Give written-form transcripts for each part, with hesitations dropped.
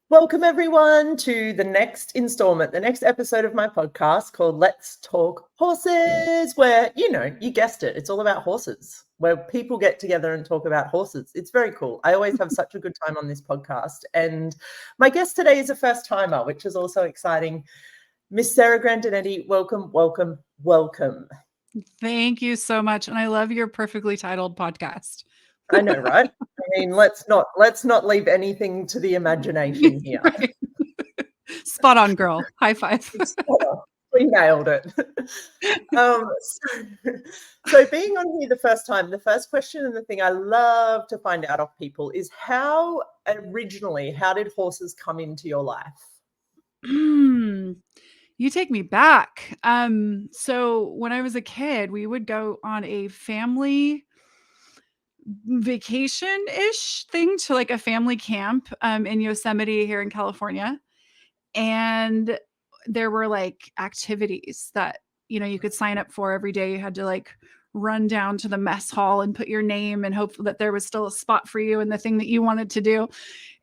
Welcome, everyone, to the next installment, the next episode of my podcast called Let's Talk Horses, where, you guessed it, it's all about horses, where people get together and talk about horses. It's very cool. I always have such a good time on this podcast. And my guest today is a first-timer, which is also exciting. Miss Sarah Grandinetti, welcome, welcome, welcome. Thank you so much. And I love your perfectly titled podcast. I know, right? I mean, let's not leave anything to the imagination here. Right. Spot on, girl. High five. We nailed it. So being on here the first time, the first question and the thing I love to find out of people is how did horses come into your life? You take me back. So when I was a kid, we would go on a family vacation-ish thing to like a family camp in Yosemite here in California. And there were like activities that, you could sign up for every day. You had to like run down to the mess hall and put your name and hope that there was still a spot for you in the thing that you wanted to do.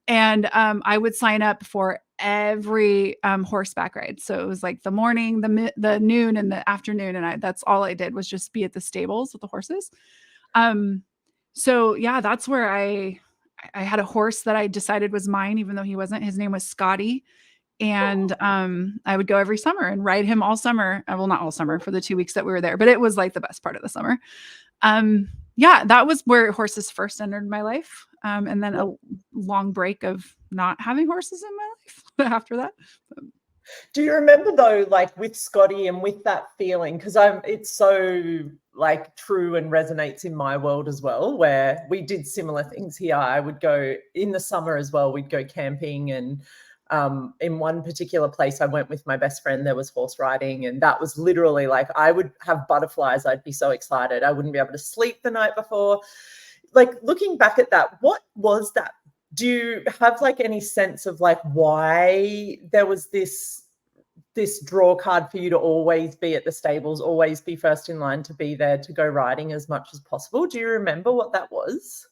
And I would sign up for every horseback ride. So it was like the morning, the noon, and the afternoon. And that's all I did was just be at the stables with the horses. So yeah, that's where I had a horse that I decided was mine, even though he wasn't. His name was Scotty. And I would go every summer and ride him all summer. Well, not all summer, for the 2 weeks that we were there, but it was like the best part of the summer. Yeah, that was where horses first entered my life. And then a long break of not having horses in my life after that. Do you remember though, like with Scotty and with that feeling, because it's so like true and resonates in my world as well, where we did similar things here. I would go in the summer as well. We'd go camping, and in one particular place I went with my best friend, there was horse riding, and that was literally like I would have butterflies. I'd be so excited. I wouldn't be able to sleep the night before. Like looking back at that, what was that? Do you have like any sense of like why there was this draw card for you to always be at the stables, always be first in line to be there to go riding as much as possible? Do you remember what that was?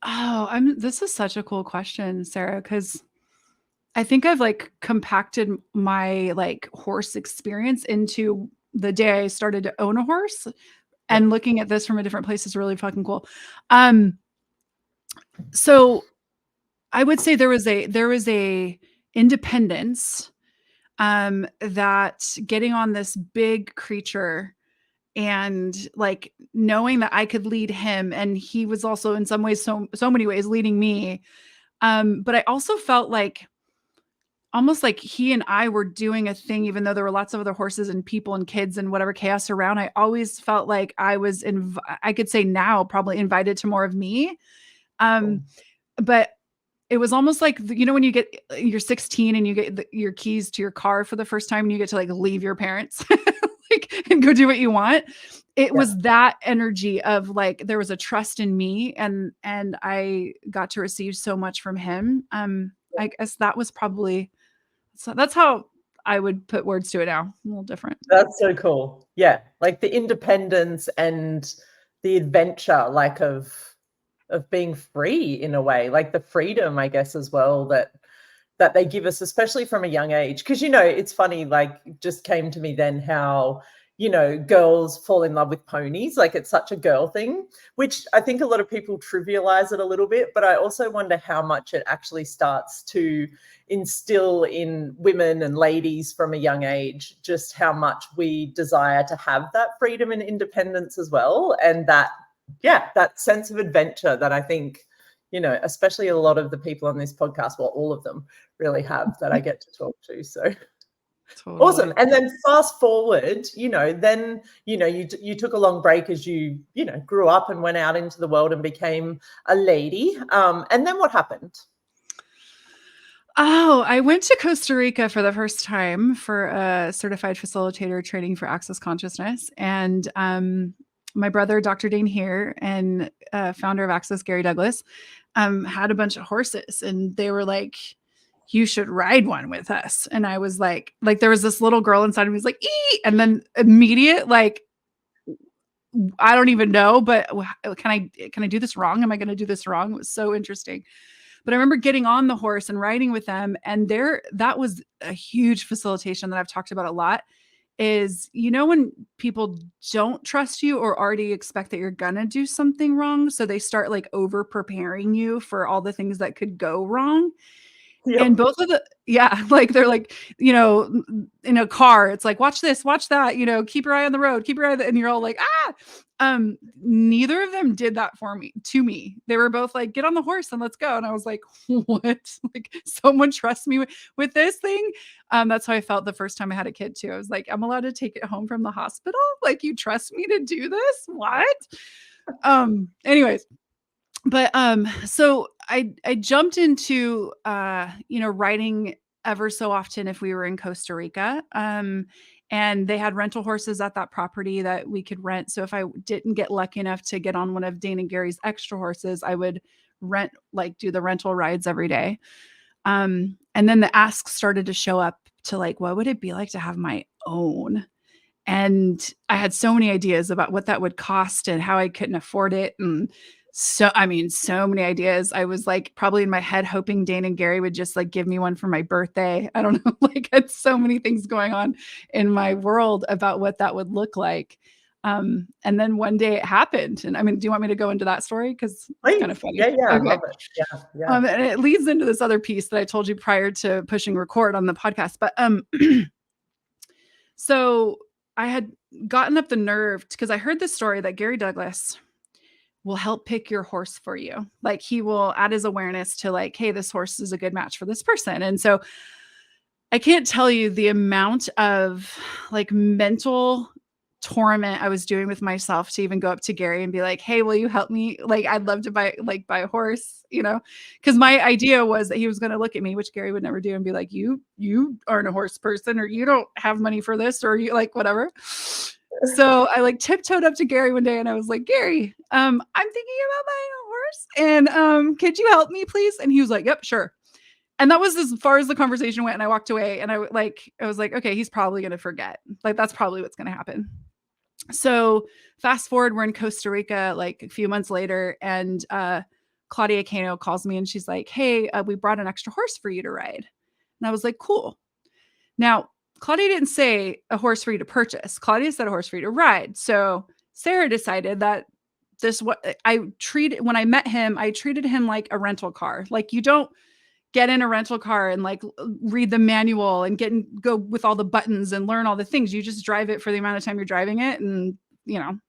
Oh, this is such a cool question, Sarah, because I think I've like compacted my like horse experience into the day I started to own a horse, and looking at this from a different place is really fucking cool. So I would say there was a independence that getting on this big creature and like knowing that I could lead him, and he was also in some ways, so many ways leading me. But I also felt like almost like he and I were doing a thing, even though there were lots of other horses and people and kids and whatever chaos around. I always felt like I was I could say now probably invited to more of me. But it was almost like, when you're 16 and you get your keys to your car for the first time and you get to like leave your parents like and go do what you want. It was that energy of like, there was a trust in me, and I got to receive so much from him. I guess that was probably, so that's how I would put words to it now. A little different. That's so cool. Yeah. Like the independence and the adventure, like of being free in a way, like the freedom, I guess, as well, that they give us, especially from a young age. Because, it's funny, like it just came to me then how, girls fall in love with ponies. Like it's such a girl thing, which I think a lot of people trivialize it a little bit. But I also wonder how much it actually starts to instill in women and ladies from a young age, just how much we desire to have that freedom and independence as well. And that sense of adventure that I think, especially a lot of the people on this podcast, well, all of them really have, that I get to talk to. So totally. Awesome. And then fast forward, then, you took a long break as you grew up and went out into the world and became a lady. And then what happened? Oh, I went to Costa Rica for the first time for a certified facilitator training for access consciousness. And my brother, Dr. Dane here, and founder of Access, Gary Douglas, had a bunch of horses, and they were like, you should ride one with us. And I was like there was this little girl inside of me who's like, ee! And then immediate, like, I don't even know, but can I do this wrong? Am I going to do this wrong? It was so interesting. But I remember getting on the horse and riding with them. And that was a huge facilitation that I've talked about a lot is, when people don't trust you or already expect that you're gonna do something wrong. So they start like over preparing you for all the things that could go wrong. And Yep. both of yeah, like they're like, in a car, it's like, watch this, watch that, keep your eye on the road, keep your eye, and you're all like, ah. Neither of them did that to me. They were both like, get on the horse and let's go. And I was like, what? Like, someone trusts me with this thing. That's how I felt the first time I had a kid too. I was like, I'm allowed to take it home from the hospital. Like, you trust me to do this? What? Anyways, but so I jumped into riding ever so often if we were in Costa Rica. And they had rental horses at that property that we could rent. So if I didn't get lucky enough to get on one of Dane and Gary's extra horses, I would do the rental rides every day. And then the asks started to show up to like, what would it be like to have my own? And I had so many ideas about what that would cost and how I couldn't afford it. And so many ideas. I was like probably in my head hoping Dane and Gary would just like give me one for my birthday. I don't know. Like, I had so many things going on in my world about what that would look like. And then one day it happened. And do you want me to go into that story? Because it's kind of funny. Yeah, I Okay. love it. Yeah. And it leads into this other piece that I told you prior to pushing record on the podcast. But so I had gotten up the nerve because I heard this story that Gary Douglas will help pick your horse for you. Like, he will add his awareness to like, hey, this horse is a good match for this person. And so I can't tell you the amount of like mental torment I was doing with myself to even go up to Gary and be like, hey, will you help me? Like, I'd love to buy a horse, because my idea was that he was going to look at me, which Gary would never do, and be like, you aren't a horse person, or you don't have money for this, or you like whatever. So I like tiptoed up to Gary one day and I was like, Gary, I'm thinking about buying a horse, and could you help me please? And he was like, yep, sure. And that was as far as the conversation went. And I walked away and I was like, okay, he's probably going to forget. Like, that's probably what's going to happen. So fast forward, we're in Costa Rica like a few months later, and Claudia Cano calls me and she's like, hey, we brought an extra horse for you to ride. And I was like, cool. Now, Claudia didn't say a horse for you to purchase. Claudia said a horse for you to ride. So Sarah decided that when I met him, I treated him like a rental car. Like, you don't get in a rental car and like read the manual and go with all the buttons and learn all the things. You just drive it for the amount of time you're driving it. And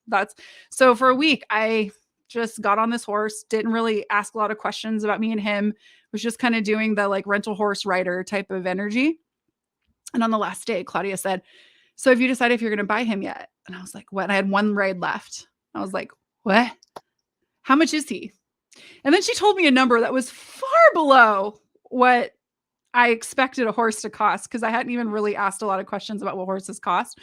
that's so for a week, I just got on this horse, didn't really ask a lot of questions about me and him, was just kind of doing the like rental horse rider type of energy. And on the last day, Claudia said, so have you decided if you're going to buy him yet? And I was like, what? And I had one ride left. I was like, what? How much is he? And then she told me a number that was far below what I expected a horse to cost, because I hadn't even really asked a lot of questions about what horses cost.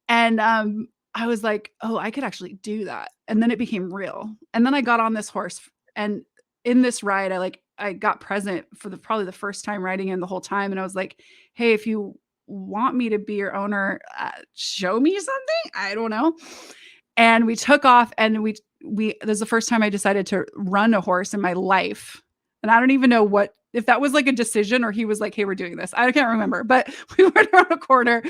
And I was like, oh, I could actually do that. And then it became real. And then I got on this horse, and in this ride, I got present for probably the first time riding in the whole time. And I was like, hey, if you want me to be your owner, show me something. I don't know. And we took off, and this is the first time I decided to run a horse in my life. And I don't even know if that was like a decision or he was like, hey, we're doing this. I can't remember, but we went around a corner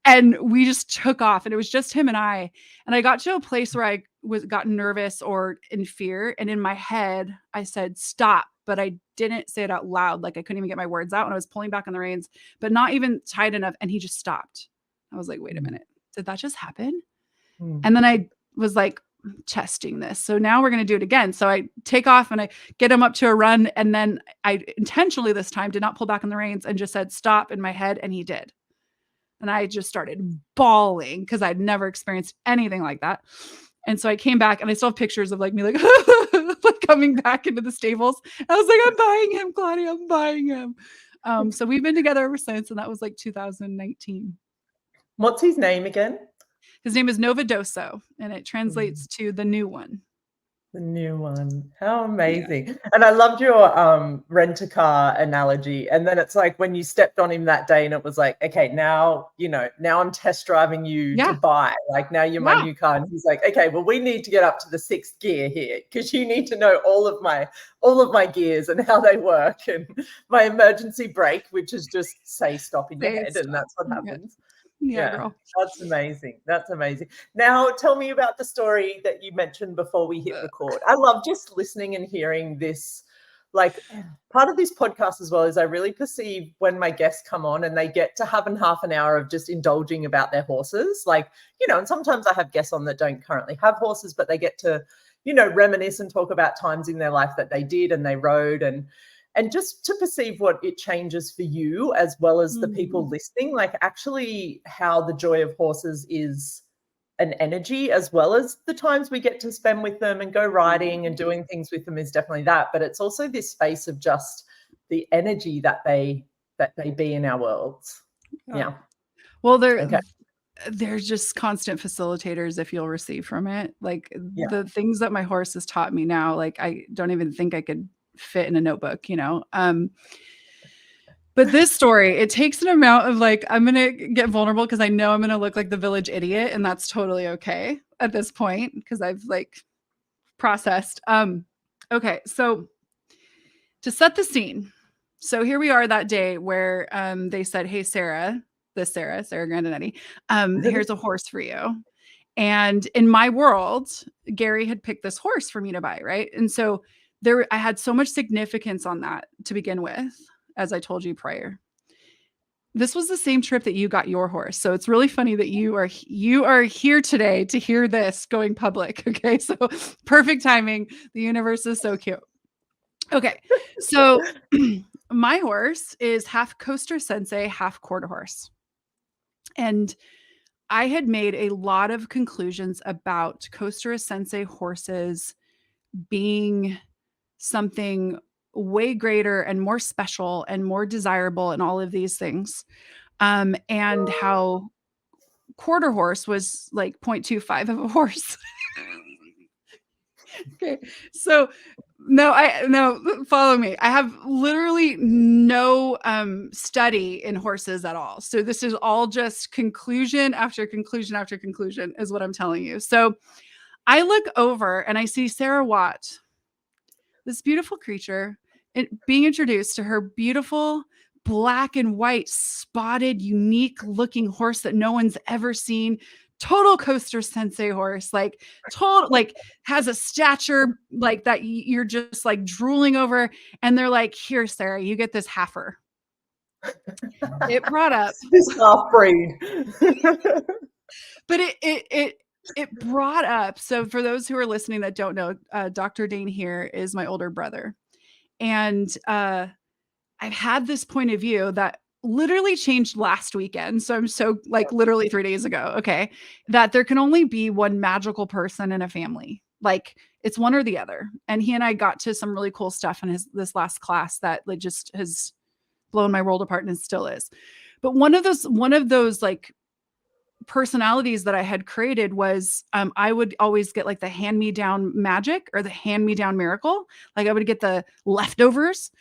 and we just took off, and it was just him and I. And I got to a place where I got nervous or in fear. And in my head, I said, stop. But I didn't say it out loud. Like, I couldn't even get my words out, and I was pulling back on the reins, but not even tight enough. And he just stopped. I was like, wait a minute. Did that just happen? And then I was like, testing this. So now we're going to do it again. So I take off and I get him up to a run. And then I intentionally this time did not pull back on the reins and just said, stop, in my head. And he did. And I just started bawling because I'd never experienced anything like that. And so I came back, and I still have pictures of like me, like, like coming back into the stables. I was like, I'm buying him, Claudia, I'm buying him. So we've been together ever since. And that was like 2019. What's his name again? His name is Novadoso, and it translates to the new one. The new one. How amazing. Yeah. And I loved your rent-a-car analogy. And then it's like when you stepped on him that day and it was like, okay, now, now I'm test driving you to buy. Like now you're my new car. And he's like, okay, well, we need to get up to the 6th gear here because you need to know all of my gears and how they work, and my emergency brake, which is just say stop in your head, and that's what happens. Yeah, girl. That's amazing. That's amazing. Now, tell me about the story that you mentioned before we hit record. I love just listening and hearing this. Like, part of this podcast as well is I really perceive when my guests come on and they get to have half an hour of just indulging about their horses. Like, and sometimes I have guests on that don't currently have horses, but they get to, reminisce and talk about times in their life that they did and they rode, and just to perceive what it changes for you as well as the people listening, like actually how the joy of horses is an energy, as well as the times we get to spend with them and go riding and doing things with them is definitely that. But it's also this space of just the energy that they be in our worlds. Yeah. Well, they're just constant facilitators if you'll receive from it. Like the things that my horse has taught me now, like I don't even think I could fit in a notebook, but this story, it takes an amount of like, I'm going to get vulnerable because I know I'm going to look like the village idiot, and that's totally okay at this point because I've like processed. Okay. So to set the scene. So here we are that day where they said, hey, Sarah Grandinetti, here's a horse for you. And in my world, Gary had picked this horse for me to buy. Right. And so I had so much significance on that to begin with, as I told you prior. This was the same trip that you got your horse. So it's really funny that you are here today to hear this going public. Okay. So perfect timing. The universe is so cute. Okay. So my horse is half Costrarrisence, half quarter horse. And I had made a lot of conclusions about Costrarrisence horses being something way greater and more special and more desirable and all of these things. And how quarter horse was like 0.25 of a horse. Okay. So no, follow me. I have literally no study in horses at all. So this is all just conclusion after conclusion after conclusion is what I'm telling you. So I look over and I see Sarah Watt, this beautiful creature, being introduced to her beautiful black and white spotted, unique looking horse that no one's ever seen. Total Costrarrisence horse, like total, like has a stature like that you're just like drooling over. And they're like, here, Sarah, you get this heifer. It brought up this half breed. But it brought up. So for those who are listening that don't know, Dr. Dane here is my older brother. And I've had this point of view that literally changed last weekend. So I'm so like literally 3 days ago. Okay. That there can only be one magical person in a family. Like it's one or the other. And he and I got to some really cool stuff in this last class that like just has blown my world apart, and still is. But one of those like personalities that I had created was I would always get like the hand-me-down magic or the hand-me-down miracle. Like I would get the leftovers.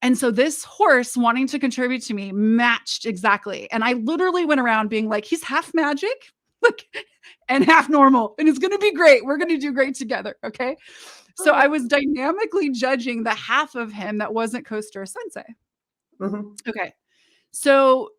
And so this horse wanting to contribute to me matched exactly. And I literally went around being like, he's half magic, like, and half normal. And it's going to be great. We're going to do great together. Okay. So I was dynamically judging the half of him that wasn't Costrarrisence. Okay. So,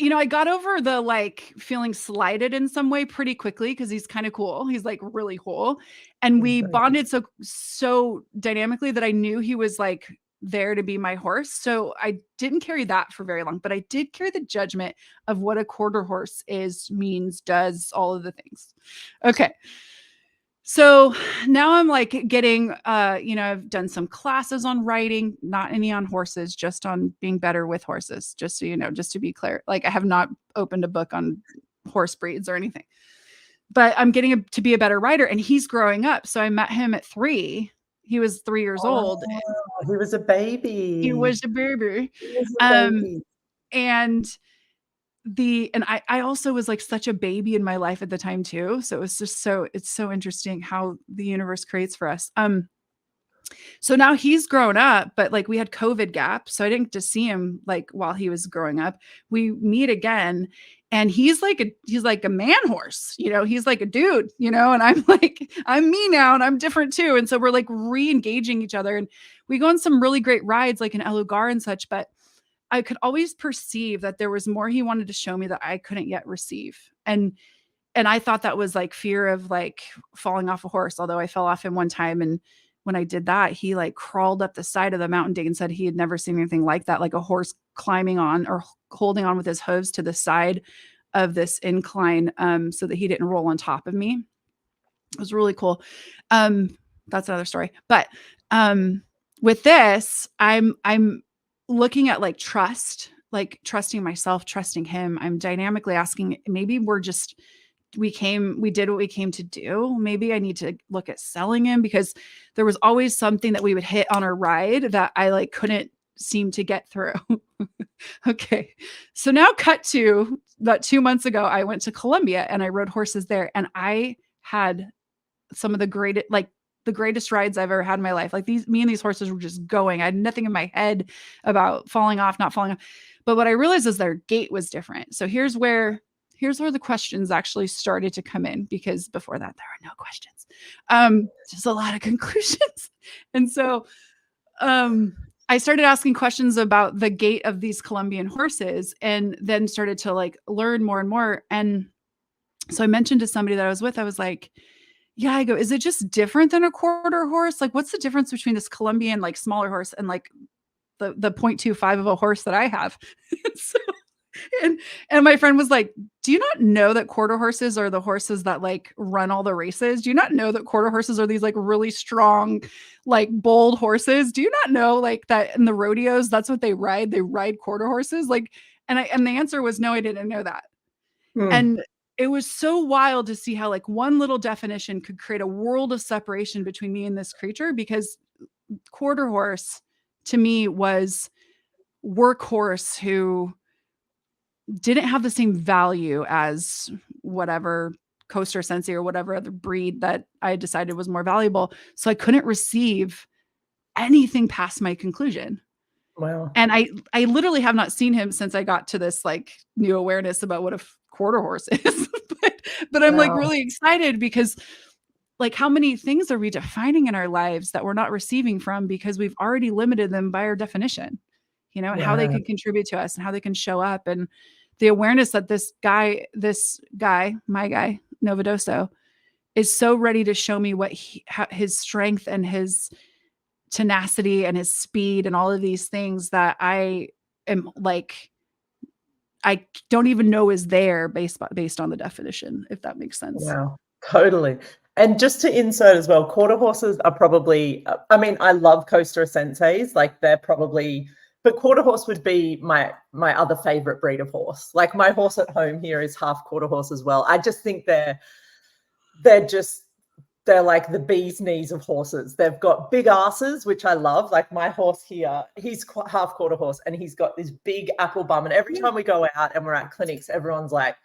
I got over the like feeling slighted in some way pretty quickly because he's kind of cool. He's like really cool. And we bonded so dynamically that I knew he was like there to be my horse. So I didn't carry that for very long, but I did carry the judgment of what a quarter horse is, means, does, all of the things. Okay. So now I'm like getting, I've done some classes on riding, not any on horses, just on being better with horses, just so you know, just to be clear. Like I have not opened a book on horse breeds or anything, but I'm getting to be a better rider, and he's growing up. So I met him at 3. He was 3 years old. He was a baby. He was a baby. He was a baby. And I also was like such a baby in my life at the time too. So it was just it's so interesting how the universe creates for us. So now he's grown up, but like we had COVID gap. So I didn't get to see him like while he was growing up. We meet again and he's like a man horse, he's like a dude, and I'm like, I'm me now and I'm different too. And so we're like re-engaging each other and we go on some really great rides like in Elugar and such, but I could always perceive that there was more he wanted to show me that I couldn't yet receive. And I thought that was like fear of like falling off a horse, although I fell off him one time. And when I did that, he like crawled up the side of the mountain dig and said he had never seen anything like that, like a horse climbing on or holding on with his hooves to the side of this incline, so that he didn't roll on top of me. It was really cool. That's another story. But with this, I'm looking at like trust, like trusting myself, trusting him. I'm dynamically asking, maybe we did what we came to do. Maybe I need to look at selling him, because there was always something that we would hit on our ride that I like couldn't seem to get through. Okay. So now cut to about 2 months ago, I went to Colombia and I rode horses there, and I had some of the greatest rides I've ever had in my life. Like me and these horses were just going. I had nothing in my head about falling off, not falling off. But what I realized is their gait was different. So here's where the questions actually started to come in, because before that there were no questions. Just a lot of conclusions. And so I started asking questions about the gait of these Colombian horses, and then started to like learn more and more. And so I mentioned to somebody that I was with, I was like, yeah, I go, is it just different than a quarter horse? Like, what's the difference between this Colombian, like smaller horse, and like the 0.25 of a horse that I have? So, and my friend was like, do you not know that quarter horses are the horses that like run all the races? Do you not know that quarter horses are these like really strong, like bold horses? Do you not know like that in the rodeos, that's what they ride? They ride quarter horses. Like, and the answer was no, I didn't know that. And it was so wild to see how like one little definition could create a world of separation between me and this creature, because quarter horse to me was workhorse who didn't have the same value as whatever Costrarrisence or whatever other breed that I decided was more valuable. So I couldn't receive anything past my conclusion. Wow. And I literally have not seen him since I got to this like new awareness about what a quarter horse is. but I'm like really excited, because like how many things are we defining in our lives that we're not receiving from, because we've already limited them by our definition, and how they can contribute to us and how they can show up. And the awareness that this guy, my guy, Novadoso, is so ready to show me what his strength and his tenacity and his speed and all of these things that I am like, I don't even know is there based on the definition, if that makes sense. Wow, totally. And just to insert as well, quarter horses are probably, I mean, I love Costrarricenses, like they're probably, but quarter horse would be my other favorite breed of horse. Like my horse at home here is half quarter horse as well. I just think they're like the bee's knees of horses. They've got big asses, which I love. Like my horse here, he's half quarter horse, and he's got this big apple bum. And every time we go out and we're at clinics, everyone's like,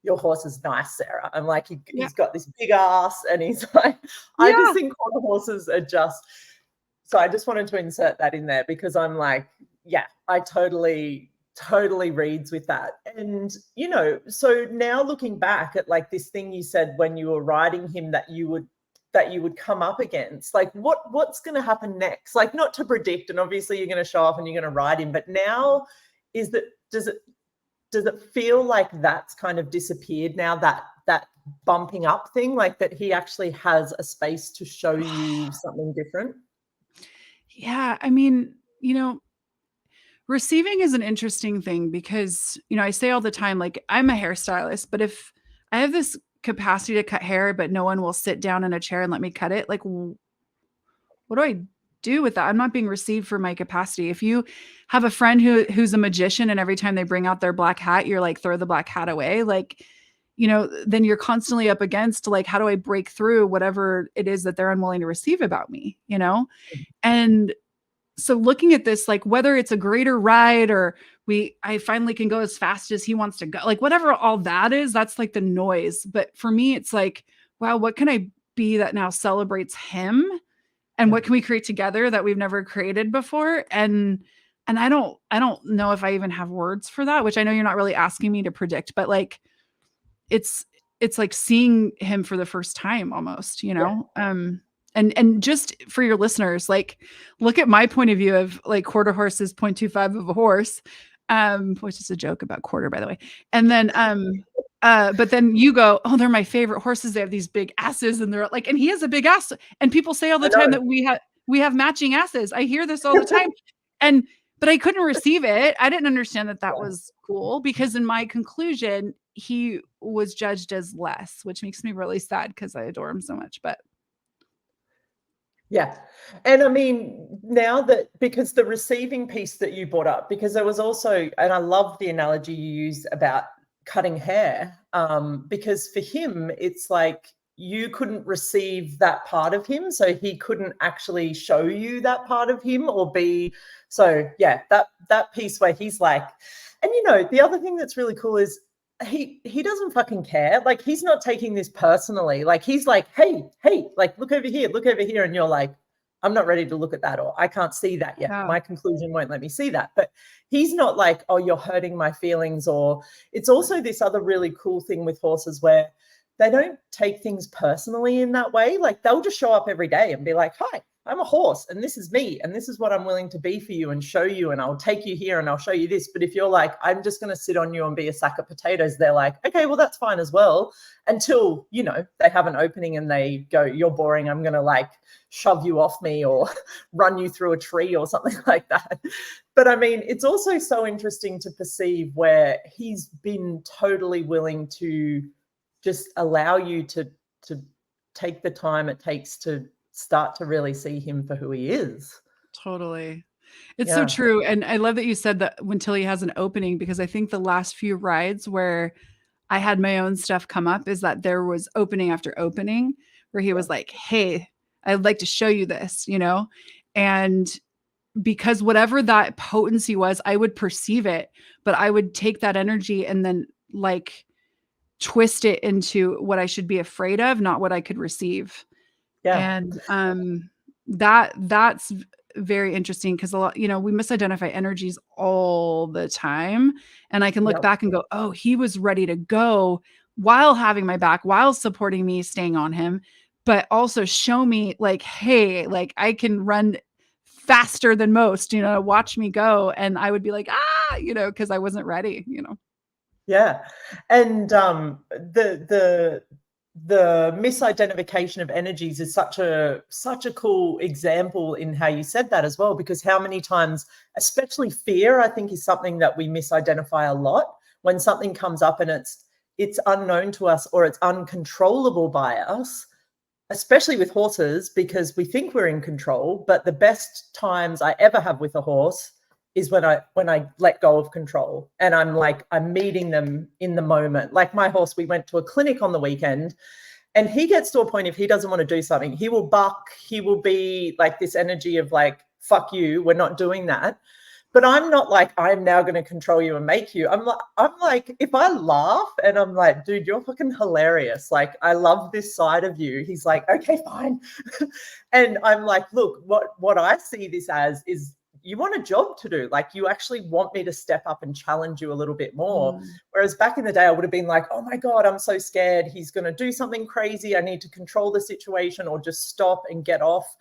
your horse is nice, Sarah. I'm like, he's got this big ass, and he's like, I just think quarter horses are just, so I just wanted to insert that in there, because I'm like, yeah, I totally reads with that. And, so now looking back at like this thing you said when you were riding him that you would come up against, like what's going to happen next? Like, not to predict, and obviously you're going to show off and you're going to ride him, but now does it feel like that's kind of disappeared now, that bumping up thing, like that he actually has a space to show you something different? Yeah. I mean, receiving is an interesting thing, because, I say all the time, like I'm a hairstylist, but if I have this capacity to cut hair, but no one will sit down in a chair and let me cut it, like what do I do with that? I'm not being received for my capacity. If you have a friend who's a magician, and every time they bring out their black hat, you're like, throw the black hat away, like, then you're constantly up against like, how do I break through whatever it is that they're unwilling to receive about me, and so looking at this, like whether it's a greater ride or I finally can go as fast as he wants to go, like whatever all that is, that's like the noise. But for me, it's like, wow, what can I be that now celebrates him? And what can we create together that we've never created before? And I don't know if I even have words for that, which I know you're not really asking me to predict, but like it's it's like seeing him for the first time almost, you Yeah. know? And just for your listeners, like look at my point of view of like quarter horse is 0.25 of a horse, which is a joke about quarter, by the way. And then but then you go, oh, they're my favorite horses. They have these big asses, and they're like, and he has a big ass. And people say all I the time know. that we have matching asses. I hear this all the time. And but I couldn't receive it. I didn't understand that that Yeah. was cool because in my conclusion, he was judged as less, which makes me really sad because I adore him so much. But Yeah. And I mean, now that, because the receiving piece that you brought up, because there was also, and I love the analogy you used about cutting hair, because for him, it's like you couldn't receive that part of him. So he couldn't actually show you that part of him or be, so yeah, that piece where he's like, and you know, the other thing that's really cool is he doesn't fucking care. Like he's not taking this personally. Like he's like, hey, like look over here, and you're like, I'm not ready to look at that, or I can't see that yet. yeah, My conclusion won't let me see that. But he's not like, oh, you're hurting my feelings. Or it's also this other really cool thing with horses where they don't take things personally in that way. Like they'll just show up every day and be like, hi, I'm a horse and this is me and this is what I'm willing to be for you and show you, and I'll take you here and I'll show you this. But if you're like, I'm just going to sit on you and be a sack of potatoes, they're like, okay, well, that's fine as well, until, you know, they have an opening and they go, you're boring, I'm going to like shove you off me or run you through a tree or something like that. But I mean, it's also so interesting to perceive where he's been totally willing to just allow you to take the time it takes to start to really see him for who he is. totally. It's so Yeah. true. And I love that you said that until he has an opening, because I think the last few rides where I had my own stuff come up is that there was opening after opening where he Yeah. was like, hey, I'd like to show you this, you know? And because whatever that potency was, I would perceive it, but I would take that energy and then like twist it into what I should be afraid of, not what I could receive. Yeah. And that's very interesting because a lot, you know, we misidentify energies all the time. And I can look Yep. back and go, oh, he was ready to go while having my back, while supporting me, staying on him, but also show me like, hey, like I can run faster than most, you know, watch me go. And I would be like, you know, because I wasn't ready, you know. Yeah. And the misidentification of energies is such a cool example in how you said that as well, because how many times, especially fear, I think is something that we misidentify a lot. When something comes up and it's unknown to us or it's uncontrollable by us, especially with horses, because we think we're in control. But the best times I ever have with a horse is when I let go of control and I'm meeting them in the moment. Like my horse, we went to a clinic on the weekend, and he gets to a point, if he doesn't want to do something, he will buck, he will be like this energy of like, fuck you, we're not doing that. But I'm not like, I'm now going to control you and make you. I'm like, if I laugh and I'm like, dude, you're fucking hilarious. Like, I love this side of you. He's like, okay, fine. And I'm like, look, what I see this as is you want a job to do. Like, you actually want me to step up and challenge you a little bit more. Mm. Whereas back in the day, I would have been like, oh my God, I'm so scared. He's going to do something crazy. I need to control the situation or just stop and get off.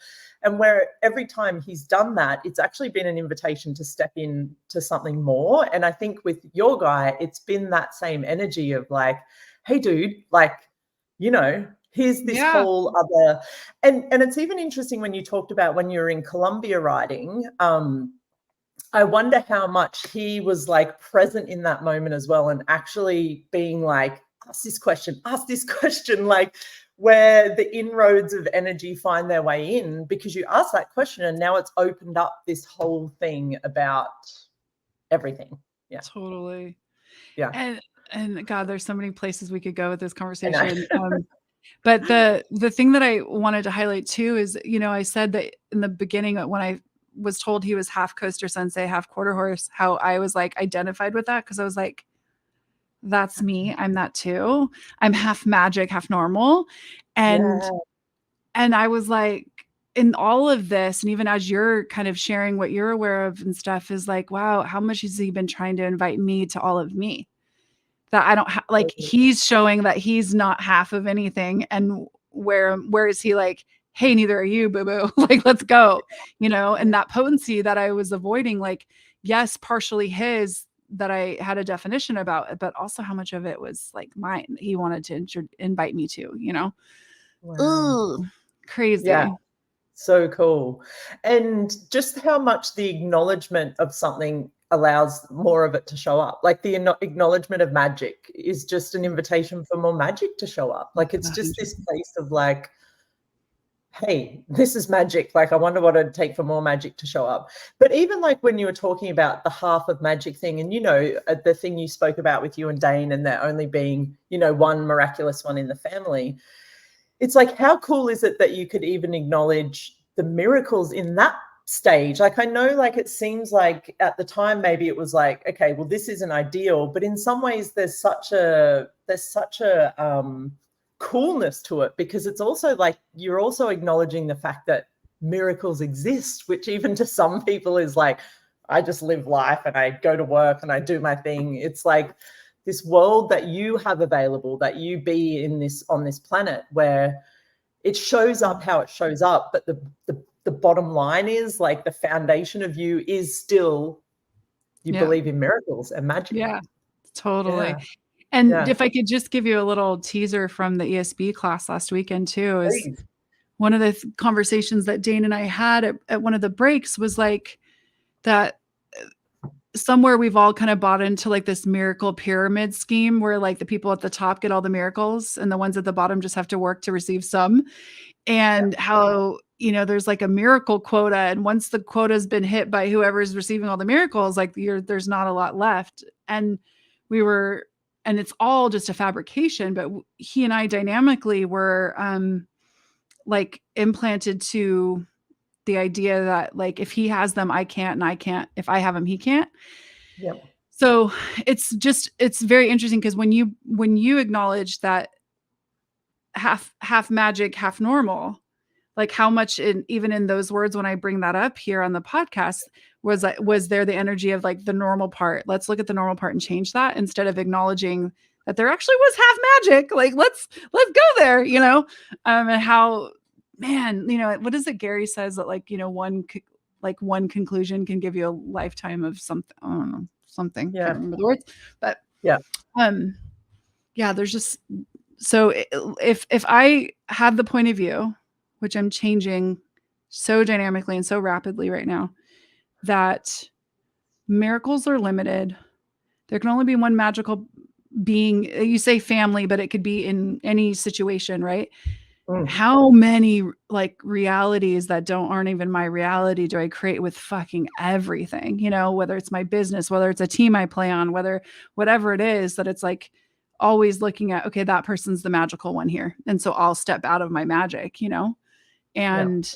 And where every time he's done that, it's actually been an invitation to step in to something more. And I think with your guy, it's been that same energy of like, hey, dude, like, you know, here's this Yeah. whole other, and it's even interesting when you talked about when you were in Colombia riding. I wonder how much he was like present in that moment as well, and actually being like, ask this question, like where the inroads of energy find their way in, because you asked that question and now it's opened up this whole thing about everything. Yeah. Totally. Yeah. And God, there's so many places we could go with this I know. conversation. But the thing that I wanted to highlight too is, you know, I said that in the beginning when I was told he was half coaster sensei, half quarter horse, how I was like identified with that. Cause I was like, that's me. I'm that too. I'm half magic, half normal. And, Yeah. and I was like, in all of this, and even as you're kind of sharing what you're aware of and stuff, is like, wow, how much has he been trying to invite me to all of me? That I don't like, he's showing that he's not half of anything. And where is he like, hey, neither are you, boo boo. Like, let's go, you know? And that potency that I was avoiding, like, yes, partially his, that I had a definition about it, but also how much of it was like mine. He wanted to invite me to, you know? Wow. Ooh, crazy. Yeah. So cool. And just how much the acknowledgement of something allows more of it to show up. Like the acknowledgement of magic is just an invitation for more magic to show up. Like it's just this place of like, hey, this is magic. Like, I wonder what it'd take for more magic to show up. But even like when you were talking about the half of magic thing, and, you know, the thing you spoke about with you and Dane, and there only being, you know, one miraculous one in the family, it's like, how cool is it that you could even acknowledge the miracles in that stage? Like, I know, like, it seems like at the time, maybe it was like, okay, well, this isn't ideal, but in some ways there's such a coolness to it, because it's also like, you're also acknowledging the fact that miracles exist, which even to some people is like, I just live life and I go to work and I do my thing. It's like this world that you have available, that you be in this, on this planet, where it shows up how it shows up, but the bottom line is, like, the foundation of you is still, you believe in miracles and magic. Yeah, totally. Yeah. And Yeah. if I could just give you a little teaser from the ESB class last weekend too, is Please. one of the conversations that Dane and I had at one of the breaks was like that somewhere we've all kind of bought into like this miracle pyramid scheme where like the people at the top get all the miracles and the ones at the bottom just have to work to receive some. And how, you know, there's like a miracle quota. And once the quota has been hit by whoever's receiving all the miracles, like there's not a lot left. And and it's all just a fabrication, but he and I dynamically were like implanted to the idea that like, if he has them, I can't, and I can't, if I have them, he can't. Yep. So it's very interesting, because when you acknowledge that half magic, half normal, like how much even in those words, when I bring that up here on the podcast, was there the energy of like the normal part? Let's look at the normal part and change that, instead of acknowledging that there actually was half magic. Like let's go there, you know? And how, man, you know, what is it Gary says, that like, you know, one conclusion can give you a lifetime of something. I don't know, something. Yeah. Can't remember the words, but yeah. Yeah, there's just, so if I had the point of view, which I'm changing so dynamically and so rapidly right now, that miracles are limited. There can only be one magical being. You say family, but it could be in any situation, right? How many like realities that aren't even my reality do I create with fucking everything? You know, whether it's my business, whether it's a team I play on, whatever it is, that it's like always looking at, okay, that person's the magical one here. And so I'll step out of my magic, you know? And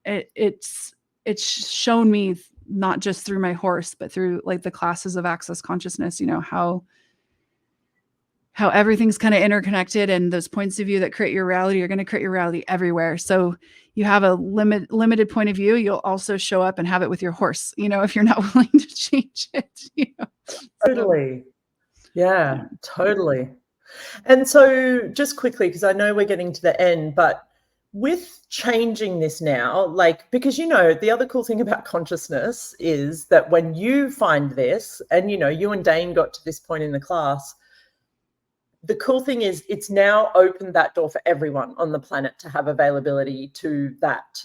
it's shown me, not just through my horse, but through like the classes of access consciousness, you know, how everything's kind of interconnected, and those points of view that create your reality are going to create your reality everywhere. So you have a limited point of view, you'll also show up and have it with your horse, you know, if you're not willing to change it, you know? Totally. Yeah, totally. And so just quickly, because I know we're getting to the end, but with changing this now, like, because, you know, the other cool thing about consciousness is that when you find this, and, you know, you and Dane got to this point in the class, the cool thing is it's now opened that door for everyone on the planet to have availability to that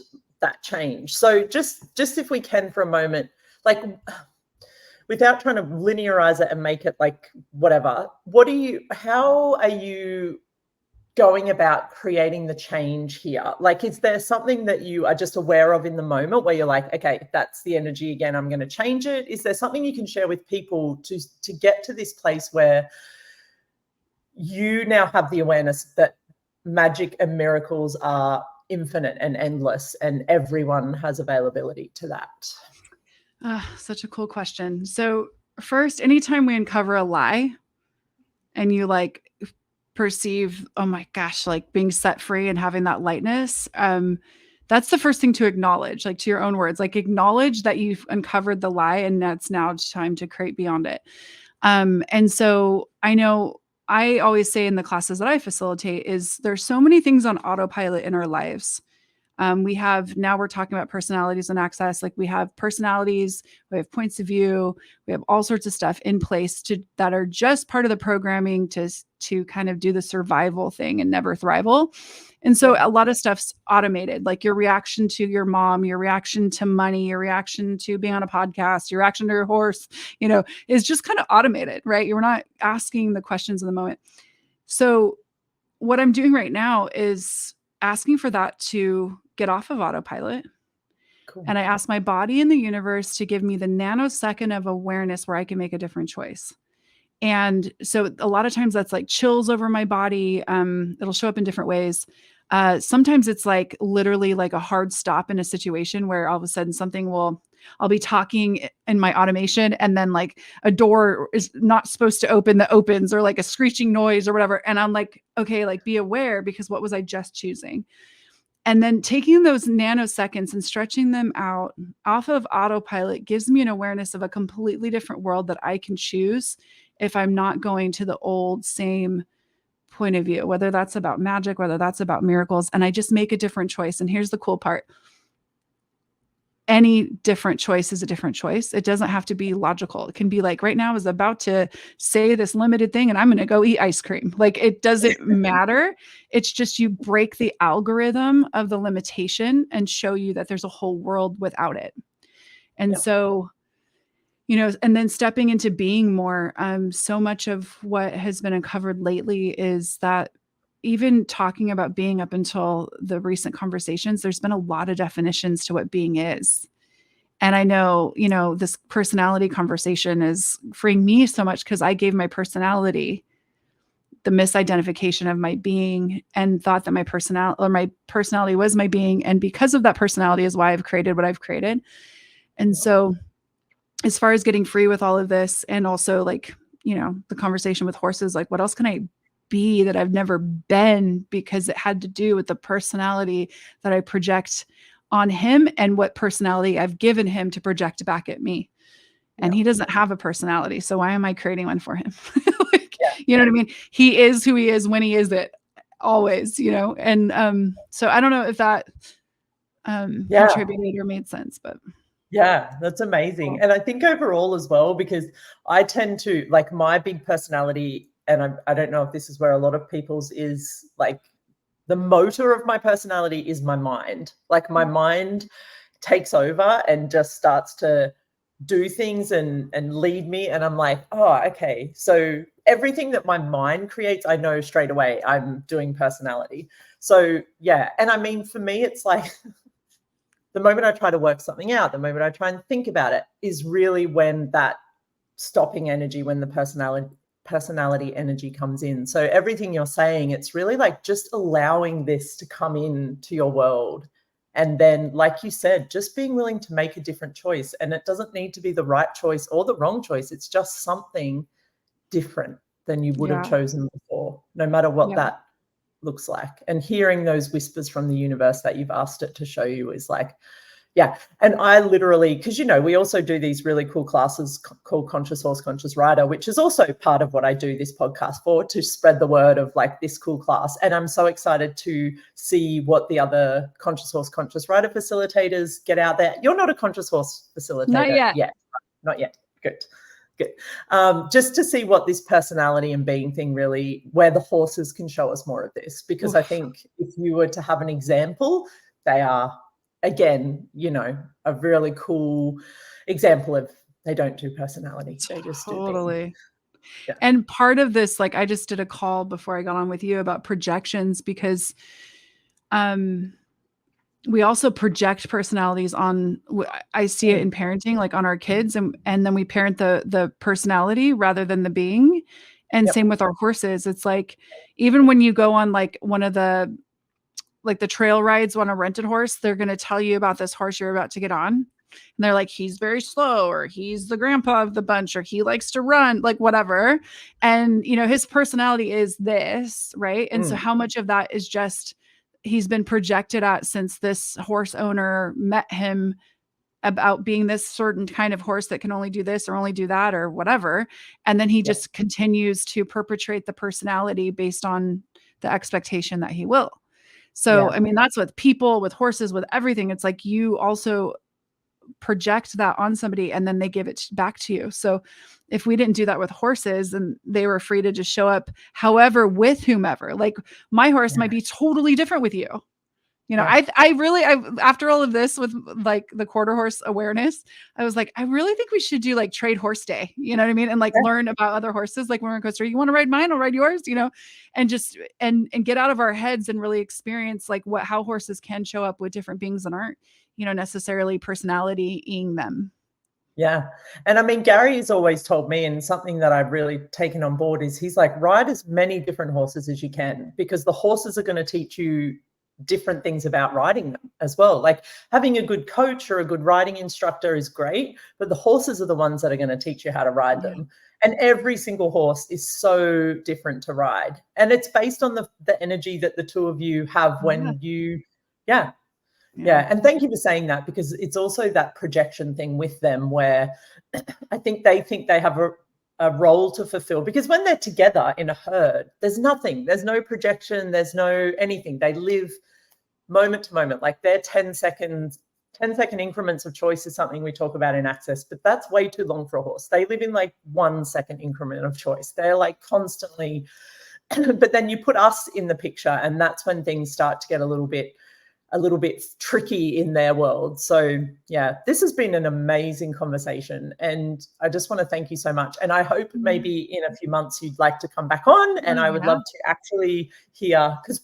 change. So just if we can for a moment, like, without trying to linearize it and make it like whatever, how are you going about creating the change here? Like, is there something that you are just aware of in the moment where you're like, okay, that's the energy again, I'm going to change it? Is there something you can share with people to get to this place where you now have the awareness that magic and miracles are infinite and endless, and everyone has availability to that? Such a cool question. So first, anytime we uncover a lie and you like perceive, oh my gosh, like being set free and having that lightness, that's the first thing to acknowledge, like to your own words, like acknowledge that you've uncovered the lie and that's now time to create beyond it. And so I know I always say in the classes that I facilitate is there's so many things on autopilot in our lives. We have now we're talking about personalities and access. Like we have personalities, we have points of view, we have all sorts of stuff in place that are just part of the programming to kind of do the survival thing and never thrival. And so a lot of stuff's automated, like your reaction to your mom, your reaction to money, your reaction to being on a podcast, your reaction to your horse, is just kind of automated, right? You're not asking the questions in the moment. So what I'm doing right now is asking for that to get off of autopilot. Cool. And I ask my body and the universe to give me the nanosecond of awareness where I can make a different choice. And so a lot of times that's like chills over my body. It'll show up in different ways. Sometimes it's like literally like a hard stop in a situation where all of a sudden I'll be talking in my automation and then like a door is not supposed to open that opens, or like a screeching noise or whatever. And I'm like, okay, like be aware, because what was I just choosing? And then taking those nanoseconds and stretching them out off of autopilot gives me an awareness of a completely different world that I can choose if I'm not going to the old same point of view, whether that's about magic, whether that's about miracles. And I just make a different choice. And here's the cool part. Any different choice is a different choice. It doesn't have to be logical. It can be like, right now I was about to say this limited thing and I'm going to go eat ice cream. Like, it doesn't matter. It's just you break the algorithm of the limitation and show you that there's a whole world without it. And so, and then stepping into being more, so much of what has been uncovered lately is that even talking about being up until the recent conversations, there's been a lot of definitions to what being is. And I know, this personality conversation is freeing me so much because I gave my personality the misidentification of my being and thought that my personality was my being. And because of that personality is why I've created what I've created. And so as far as getting free with all of this, and also like, the conversation with horses, like what else can I be that I've never been, because it had to do with the personality that I project on him and what personality I've given him to project back at me. And he doesn't have a personality. So why am I creating one for him? You know what I mean? He is who he is when he is it, always, and so I don't know if that contributed or made sense, but yeah, that's amazing. And I think overall as well, because I tend to, like, my big personality, and I don't know if this is where a lot of people's is, like, the motor of my personality is my mind. Like, my mind takes over and just starts to do things and lead me. And I'm like, oh, okay. So everything that my mind creates, I know straight away I'm doing personality. So yeah. And I mean, for me, it's like the moment I try to work something out, the moment I try and think about it, is really when that stopping energy, when the personality energy comes in. So everything you're saying, it's really like just allowing this to come in to your world. And then, like you said, just being willing to make a different choice. And it doesn't need to be the right choice or the wrong choice. It's just something different than you would have chosen before, no matter what that looks like. And hearing those whispers from the universe that you've asked it to show you is like, yeah. And I literally, because, we also do these really cool classes called Conscious Horse, Conscious Rider, which is also part of what I do this podcast for, to spread the word of like this cool class. And I'm so excited to see what the other Conscious Horse, Conscious Rider facilitators get out there. You're not a Conscious Horse facilitator. Not yet. Not yet. Good. Just to see what this personality and being thing really, where the horses can show us more of this. Because I think if you were to have an example, they are, again, a really cool example of, they don't do personality. They just totally. Yeah. And part of this, like, I just did a call before I got on with you about projections, because we also project personalities on, I see it in parenting, like on our kids, and then we parent the personality rather than the being. And same with our horses. It's like, even when you go on like one of the like the trail rides on a rented horse, they're going to tell you about this horse you're about to get on. And they're like, he's very slow, or he's the grandpa of the bunch, or he likes to run, like whatever. And, you know, his personality is this, right? And so how much of that is just he's been projected at since this horse owner met him about being this certain kind of horse that can only do this or only do that or whatever. And then he just continues to perpetrate the personality based on the expectation that he will. So, I mean, that's with people, with horses, with everything. It's like you also project that on somebody and then they give it back to you. So if we didn't do that with horses and they were free to just show up however with whomever, like my horse might be totally different with you. You know, I really, after all of this with like the quarter horse awareness, I was like, I really think we should do like trade horse day, you know what I mean? And like learn about other horses. Like when we're in Costa Rica, you want to ride mine, I'll ride yours, you know, and just, and get out of our heads and really experience like how horses can show up with different beings that aren't, you know, necessarily personality-ing them. Yeah. And I mean, Gary has always told me, and something that I've really taken on board is he's like, ride as many different horses as you can, because the horses are going to teach you different things about riding them as well. Like having a good coach or a good riding instructor is great, but the horses are the ones that are going to teach you how to ride them. And every single horse is so different to ride. And it's based on the energy that the two of you have when you, Yeah. And thank you for saying that, because it's also that projection thing with them where I think they have a role to fulfill, because when they're together in a herd, there's nothing, there's no projection, there's no anything. They live moment to moment, like their 10-second increments of choice is something we talk about in Access, but that's way too long for a horse. They live in like 1 second increment of choice. They're like constantly, but then you put us in the picture and that's when things start to get a little bit tricky in their world. So yeah, this has been an amazing conversation and I just want to thank you so much. And I hope maybe in a few months you'd like to come back on, and I would love to actually hear, because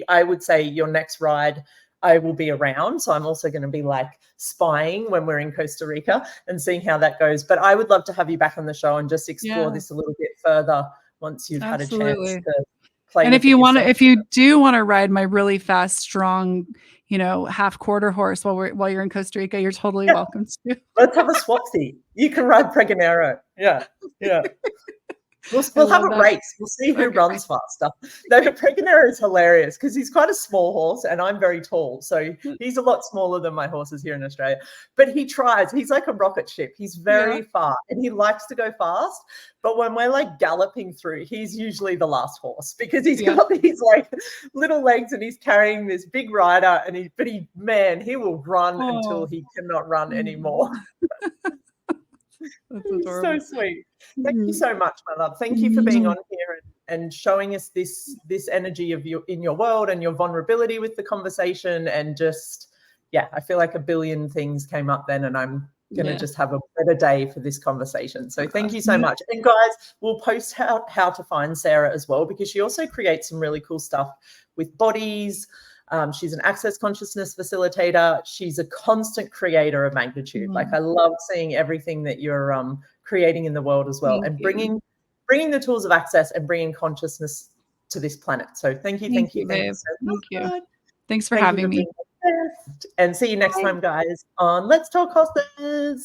I would say your next ride, I will be around. So I'm also going to be like spying when we're in Costa Rica and seeing how that goes. But I would love to have you back on the show and just explore this a little bit further once you've had a chance to play. And if you do want to ride my really fast, strong, you know, half quarter horse while you're in Costa Rica, you're totally welcome to. Let's have a swapsy. You can ride Pregonero. Yeah. We'll have a race. We'll see who runs faster. No, but Pregonero is hilarious because he's quite a small horse and I'm very tall. So he's a lot smaller than my horses here in Australia. But he tries. He's like a rocket ship. He's very fast and he likes to go fast. But when we're like galloping through, he's usually the last horse because he's got these like little legs and he's carrying this big rider. And he will run until he cannot run anymore. That's adorable. So sweet. Thank you so much, my love. Thank you for being on here and showing us this energy of in your world and your vulnerability with the conversation. And just, I feel like a billion things came up then, and I'm going to just have a better day for this conversation. So thank you so much. And guys, we'll post how to find Sarah as well, because she also creates some really cool stuff with bodies. She's an access consciousness facilitator. She's a constant creator of magnitude. Like I love seeing everything that you're creating in the world as well, and bringing the tools of access and bringing consciousness to this planet. So thank you. Thank you. Thanks for having me. And see you next time, guys, on Let's Talk Horses.